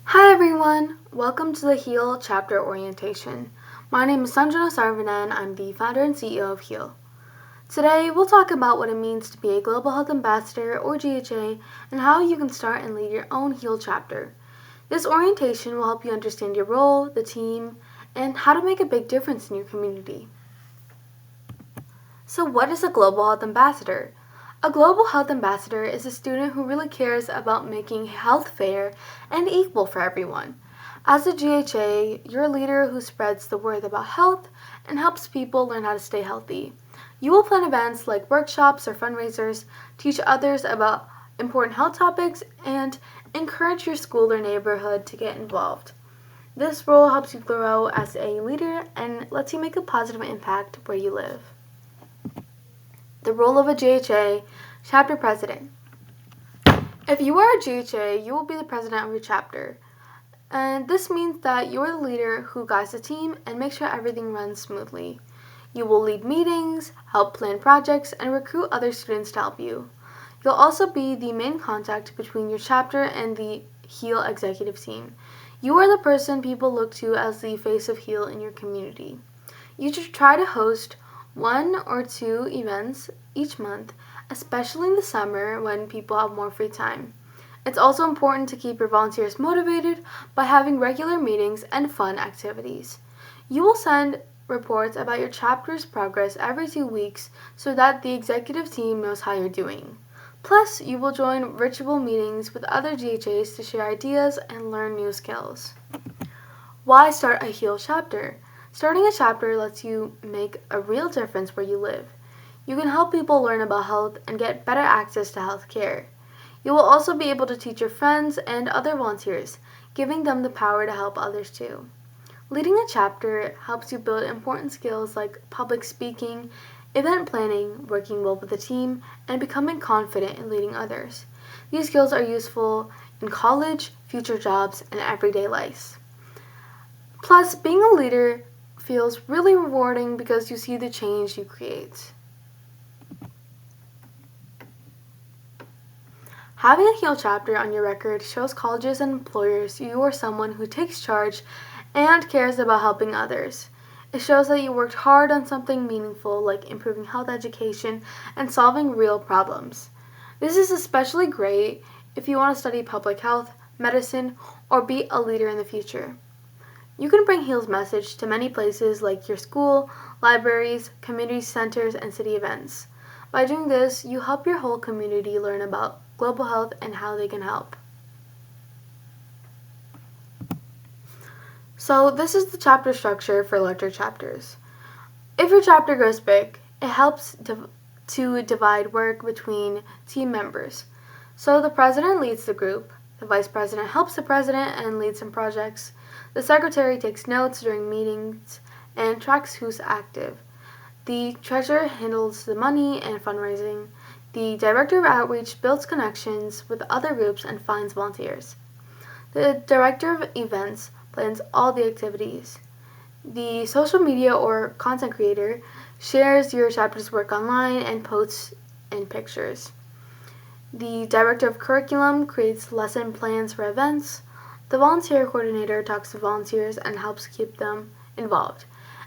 Hi everyone! Welcome to the HEAL chapter orientation. My name is Sanjana Sarvanan. I'm the founder and CEO of HEAL. Today we'll talk about what it means to be a Global Health Ambassador or GHA and how you can start and lead your own HEAL chapter. This orientation will help you understand your role, the team, and how to make a big difference in your community. So what is a Global Health Ambassador? A Global Health Ambassador is a student who really cares about making health fair and equal for everyone. As a GHA, you're a leader who spreads the word about health and helps people learn how to stay healthy. You will plan events like workshops or fundraisers, teach others about important health topics, and encourage your school or neighborhood to get involved. This role helps you grow as a leader and lets you make a positive impact where you live. The role of a GHA, Chapter President. If you are a GHA, you will be the president of your chapter. And this means that you're the leader who guides the team and makes sure everything runs smoothly. You will lead meetings, help plan projects, and recruit other students to help you. You'll also be the main contact between your chapter and the HEAL executive team. You are the person people look to as the face of HEAL in your community. You should try to host 1 or 2 events each month, especially in the summer when people have more free time. It's also important to keep your volunteers motivated by having regular meetings and fun activities. You will send reports about your chapter's progress every 2 weeks so that the executive team knows how you're doing. Plus, you will join virtual meetings with other GHAs to share ideas and learn new skills. Why start a HEAL chapter? Starting a chapter lets you make a real difference where you live. You can help people learn about health and get better access to health care. You will also be able to teach your friends and other volunteers, giving them the power to help others too. Leading a chapter helps you build important skills like public speaking, event planning, working well with a team, and becoming confident in leading others. These skills are useful in college, future jobs, and everyday life. Plus, being a leader feels really rewarding because you see the change you create. Having a HEAL chapter on your record shows colleges and employers you are someone who takes charge and cares about helping others. It shows that you worked hard on something meaningful like improving health education and solving real problems. This is especially great if you want to study public health, medicine, or be a leader in the future. You can bring HEAL's message to many places like your school, libraries, community centers, and city events. By doing this, you help your whole community learn about global health and how they can help. So this is the chapter structure for larger chapters. If your chapter grows big, it helps to divide work between team members. So the president leads the group, the vice president helps the president and leads some projects, the secretary takes notes during meetings and tracks who's active. The treasurer handles the money and fundraising. The director of outreach builds connections with other groups and finds volunteers. The director of events plans all the activities. The social media or content creator shares your chapter's work online and posts in pictures. The director of curriculum creates lesson plans for events. The volunteer coordinator talks to volunteers and helps keep them involved.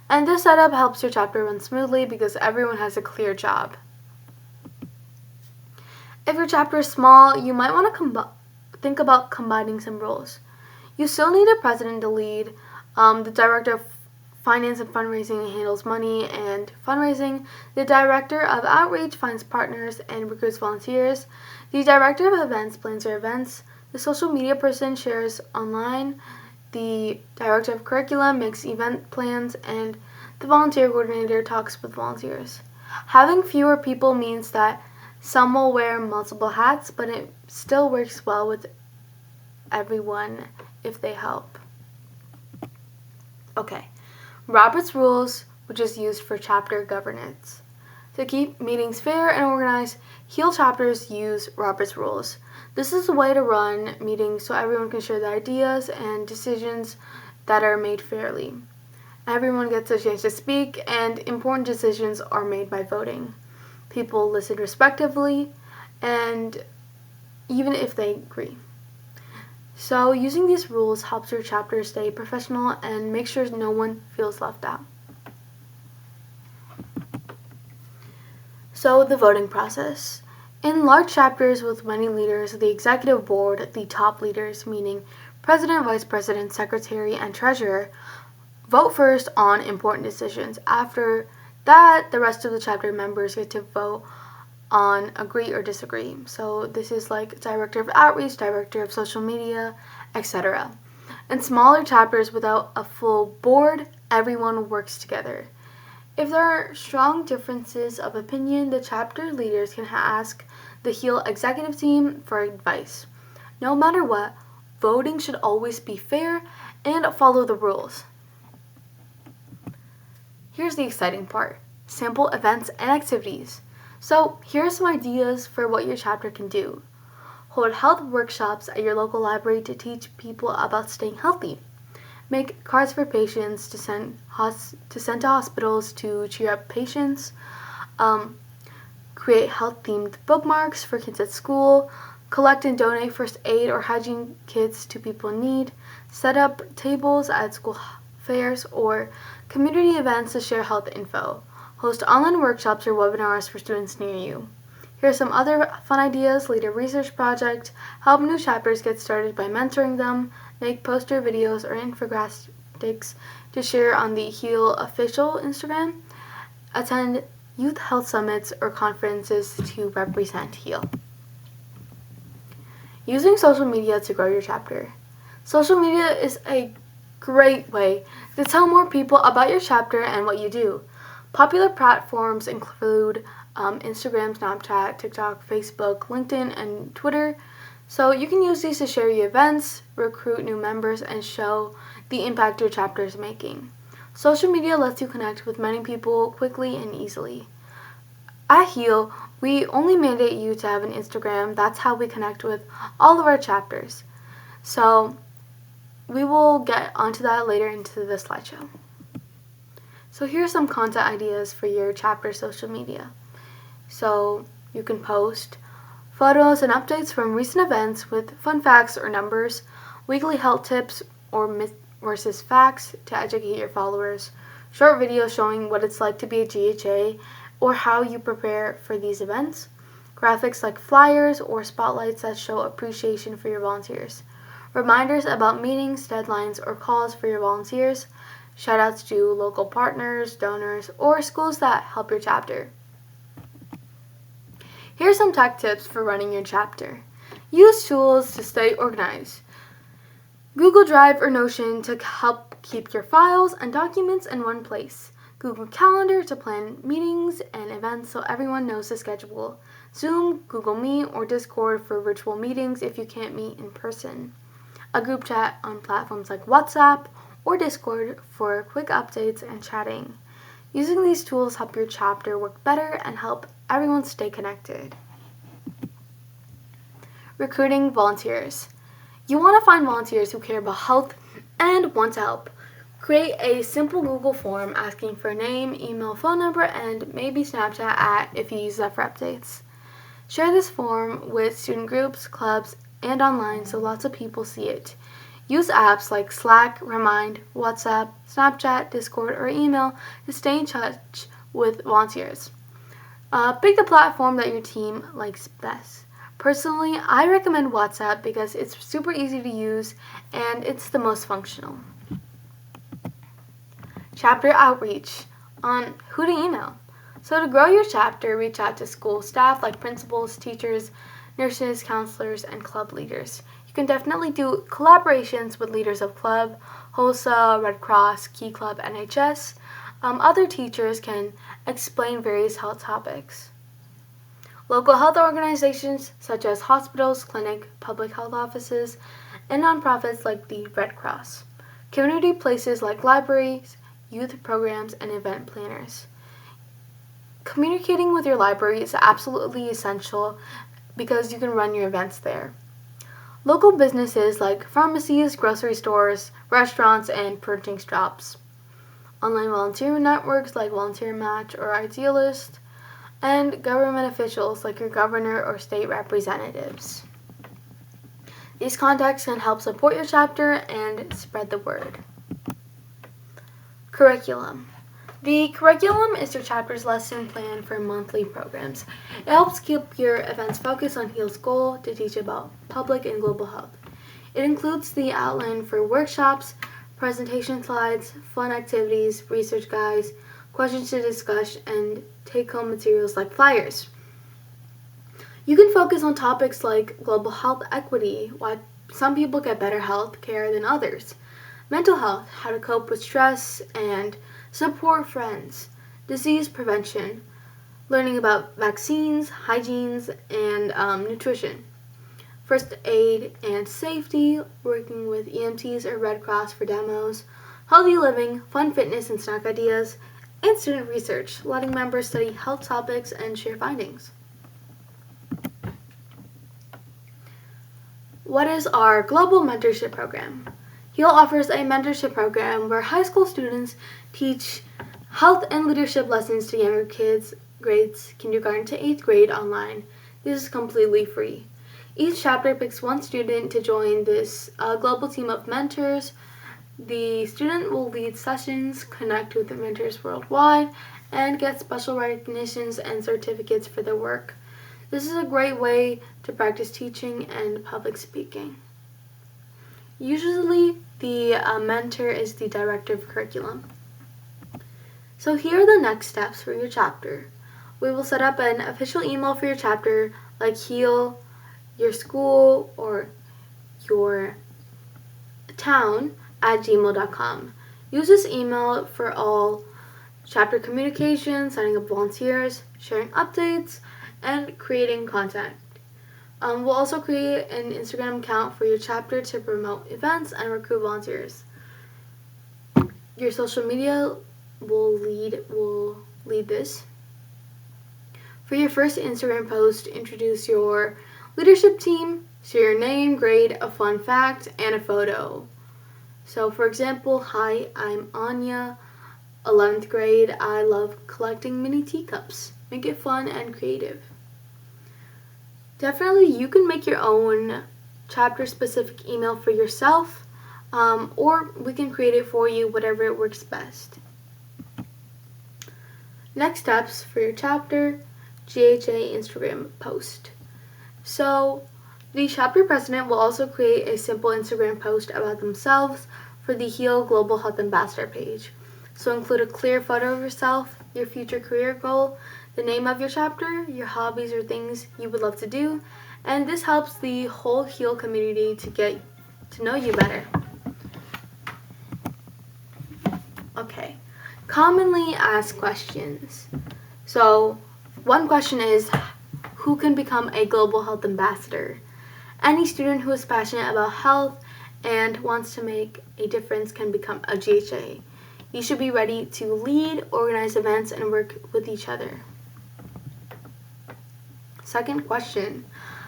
And this setup helps your chapter run smoothly because everyone has a clear job. If your chapter is small, you might want to think about combining some roles. You still need a president to lead. The director of finance and fundraising handles money and fundraising. The director of outreach finds partners and recruits volunteers. The director of events plans your events. The social media person shares online. The director of curriculum makes event plans, and the volunteer coordinator talks with volunteers. Having fewer people means that some will wear multiple hats, but it still works well with everyone if they help. Okay, Robert's Rules, which is used for chapter governance. To keep meetings fair and organized, HEAL chapters use Robert's Rules. This is a way to run meetings so everyone can share their ideas and decisions that are made fairly. Everyone gets a chance to speak, and important decisions are made by voting. People listen respectively, and even if they agree. So using these rules helps your chapter stay professional and make sure no one feels left out. So the voting process. In large chapters with many leaders, the executive board, the top leaders, meaning president, vice president, secretary, and treasurer, vote first on important decisions. After that, the rest of the chapter members get to vote on agree or disagree. So this is like director of outreach, director of social media, etc. In smaller chapters without a full board, everyone works together. If there are strong differences of opinion, the chapter leaders can ask the HEAL executive team for advice. No matter what, voting should always be fair and follow the rules. Here's the exciting part: sample events and activities. So here are some ideas for what your chapter can do. Hold health workshops at your local library to teach people about staying healthy. Make cards for patients to send to hospitals to cheer up patients. Create health-themed bookmarks for kids at school. Collect and donate first aid or hygiene kits to people in need. Set up tables at school fairs or community events to share health info. Host online workshops or webinars for students near you. Here are some other fun ideas: lead a research project, help new chapters get started by mentoring them, make poster videos or infographics to share on the HEAL official Instagram, attend youth health summits or conferences to represent HEAL. Using social media to grow your chapter. Social media is a great way to tell more people about your chapter and what you do. Popular platforms include Instagram, Snapchat, TikTok, Facebook, LinkedIn, and Twitter. So you can use these to share your events, recruit new members, and show the impact your chapter is making. Social media lets you connect with many people quickly and easily. At HEAL, we only mandate you to have an Instagram. That's how we connect with all of our chapters. So we will get onto that later into the slideshow. So here are some content ideas for your chapter social media. So you can post photos and updates from recent events with fun facts or numbers, weekly health tips or myth versus facts to educate your followers, short videos showing what it's like to be a GHA or how you prepare for these events, graphics like flyers or spotlights that show appreciation for your volunteers, reminders about meetings, deadlines, or calls for your volunteers, shoutouts to local partners, donors, or schools that help your chapter. Here are some tech tips for running your chapter. Use tools to stay organized. Google Drive or Notion to help keep your files and documents in one place. Google Calendar to plan meetings and events so everyone knows the schedule. Zoom, Google Meet, or Discord for virtual meetings if you can't meet in person. A group chat on platforms like WhatsApp or Discord for quick updates and chatting. Using these tools help your chapter work better and help everyone stay connected. Recruiting volunteers. You want to find volunteers who care about health and want to help. Create a simple Google form asking for name, email, phone number, and maybe Snapchat at if you use that for updates. Share this form with student groups, clubs, and online so lots of people see it. Use apps like Slack, Remind, WhatsApp, Snapchat, Discord, or email to stay in touch with volunteers. Pick the platform that your team likes best. Personally, I recommend WhatsApp because it's super easy to use and it's the most functional. Chapter outreach on who to email. So to grow your chapter, reach out to school staff like principals, teachers, nurses, counselors, and club leaders. You can definitely do collaborations with leaders of club, HOSA, Red Cross, Key Club, NHS. Other teachers can explain various health topics. Local health organizations such as hospitals, clinic, public health offices, and nonprofits like the Red Cross. Community places like libraries, youth programs, and event planners. Communicating with your library is absolutely essential because you can run your events there. Local businesses like pharmacies, grocery stores, restaurants, and printing shops. Online volunteer networks like Volunteer Match or Idealist, and government officials like your governor or state representatives. These contacts can help support your chapter and spread the word. Curriculum. The curriculum is your chapter's lesson plan for monthly programs. It helps keep your events focused on HEAL's goal to teach about public and global health. It includes the outline for workshops, presentation slides, fun activities, research guides, questions to discuss, and take-home materials like flyers. You can focus on topics like global health equity, why some people get better health care than others, mental health, how to cope with stress and support friends, disease prevention, learning about vaccines, hygienes, and nutrition, first aid and safety, working with EMTs or Red Cross for demos, healthy living, fun fitness and snack ideas, and student research, letting members study health topics and share findings. What is our Global Mentorship Program? HEAL offers a mentorship program where high school students teach health and leadership lessons to younger kids, grades kindergarten to 8th grade online. This is completely free. Each chapter picks one student to join this global team of mentors. The student will lead sessions, connect with the mentors worldwide, and get special recognitions and certificates for their work. This is a great way to practice teaching and public speaking. Usually, the mentor is the director of curriculum. So here are the next steps for your chapter. We will set up an official email for your chapter, like HEAL, your school, or your town at gmail.com. Use this email for all chapter communication, signing up volunteers, sharing updates, and creating content. We'll also create an Instagram account for your chapter to promote events and recruit volunteers. Your social media will lead this. For your first Instagram post, introduce your leadership team, share your name, grade, a fun fact, and a photo. So for example, hi, I'm Anya, 11th grade. I love collecting mini teacups. Make it fun and creative. Definitely, you can make your own chapter-specific email for yourself, or we can create it for you, whatever works best. Next steps for your chapter, GHA Instagram post. So, the chapter president will also create a simple Instagram post about themselves for the HEAL Global Health Ambassador page. So include a clear photo of yourself, your future career goal, the name of your chapter, your hobbies or things you would love to do, and this helps the whole HEAL community to get to know you better. Okay, commonly asked questions. So one question is, who can become a global health ambassador? Any student who is passionate about health and wants to make a difference can become a GHA. You should be ready to lead, organize events, and work with each other. Second question,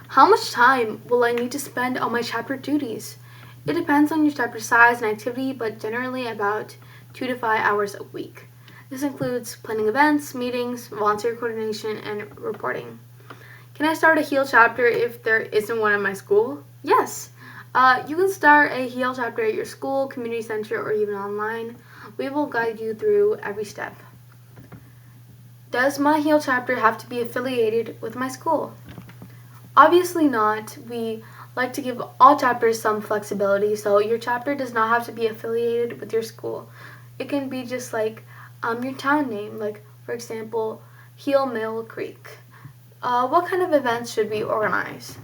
how much time will I need to spend on my chapter duties? It depends on your chapter size and activity, but generally about 2 to 5 hours a week. This includes planning events, meetings, volunteer coordination, and reporting. Can I start a HEAL chapter if there isn't one at my school? Yes. You can start a HEAL chapter at your school, community center, or even online. We will guide you through every step. Does my HEAL chapter have to be affiliated with my school? Obviously not. We like to give all chapters some flexibility, so your chapter does not have to be affiliated with your school. It can be just like your town name, like for example, HEAL Mill Creek. What kind of events should we organize?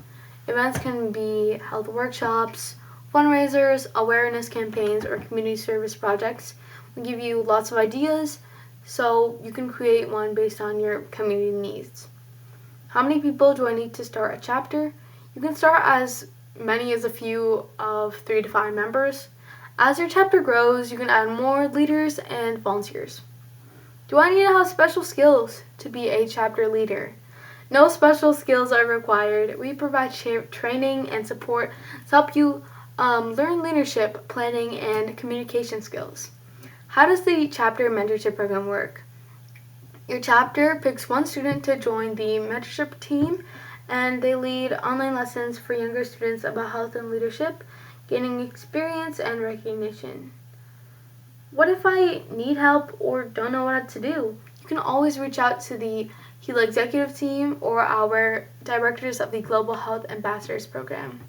Events can be health workshops, fundraisers, awareness campaigns, or community service projects. We give you lots of ideas, so you can create one based on your community needs. How many people do I need to start a chapter? You can start as many as a few of 3 to 5 members. As your chapter grows, you can add more leaders and volunteers. Do I need to have special skills to be a chapter leader? No special skills are required. We provide training and support to help you learn leadership, planning, and communication skills. How does the chapter mentorship program work? Your chapter picks one student to join the mentorship team, and they lead online lessons for younger students about health and leadership, gaining experience and recognition. What if I need help or don't know what to do? You can always reach out to the HEAL executive team or our directors of the Global Health Ambassadors Program.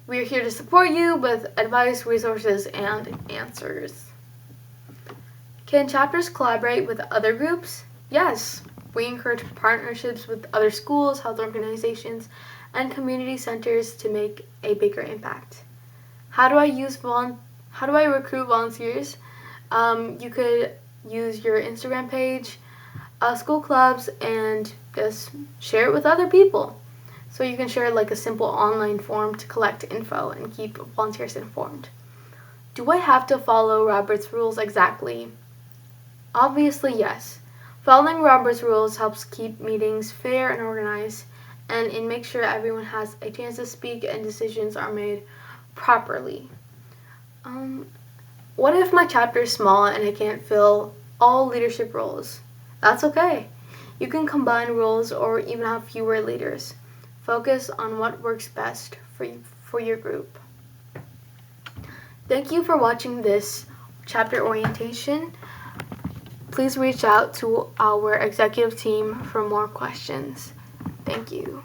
We are here to support you with advice, resources, and answers. Can chapters collaborate with other groups? Yes. We encourage partnerships with other schools, health organizations, and community centers to make a bigger impact. How do I recruit volunteers? You could use your Instagram page, school clubs, and just share it with other people. So you can share like a simple online form to collect info and keep volunteers informed. Do I have to follow Robert's rules exactly? Obviously, yes. Following Robert's rules helps keep meetings fair and organized, and it makes sure everyone has a chance to speak and decisions are made properly. What if my chapter is small and I can't fill all leadership roles? That's okay. You can combine roles or even have fewer leaders. Focus on what works best for your group. Thank you for watching this chapter orientation. Please reach out to our executive team for more questions. Thank you.